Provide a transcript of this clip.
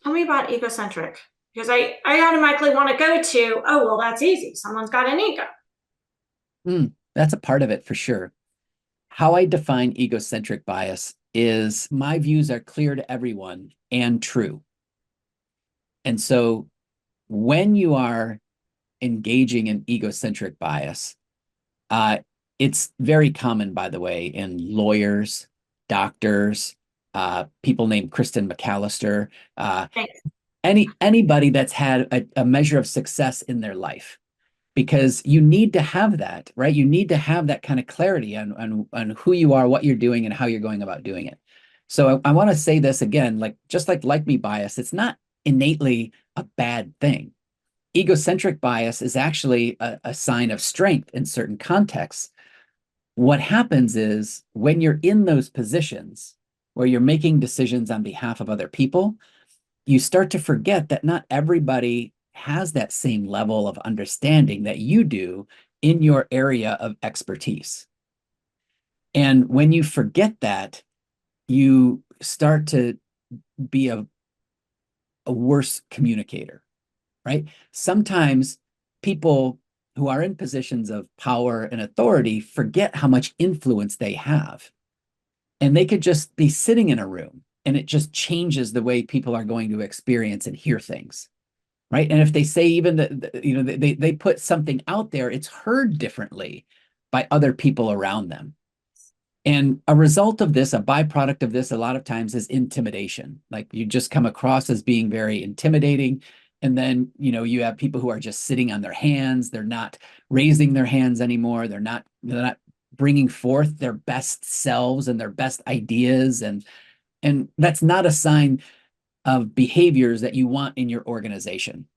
Tell me about egocentric because I automatically want to go to, oh, well, that's easy. Someone's got an ego. That's a part of it for sure. How I define egocentric bias is my views are clear to everyone and true. And so when you are engaging in egocentric bias, uh, it's very common, by the way, in lawyers, doctors, people named Kristen McAllister, Thanks. anybody that's had a measure of success in their life, because you need to have that, right? You need to have that kind of clarity on who you are, what you're doing, and how you're going about doing it. So I want to say this again, like just like me bias, it's not innately a bad thing. Egocentric bias is actually a sign of strength in certain contexts. What happens is when you're in those positions where you're making decisions on behalf of other people, you start to forget that not everybody has that same level of understanding that you do in your area of expertise. And when you forget that, you start to be a worse communicator, right? Sometimes people who are in positions of power and authority forget how much influence they have. And they could just be sitting in a room and it just changes the way people are going to experience and hear things. Right. And if they say even that, they put something out there, it's heard differently by other people around them. And a result of this, a byproduct of this, a lot of times is intimidation. Like you just come across as being very intimidating. And then, you have people who are just sitting on their hands. They're not raising their hands anymore. They're not bringing forth their best selves and their best ideas. And that's not a sign of behaviors that you want in your organization.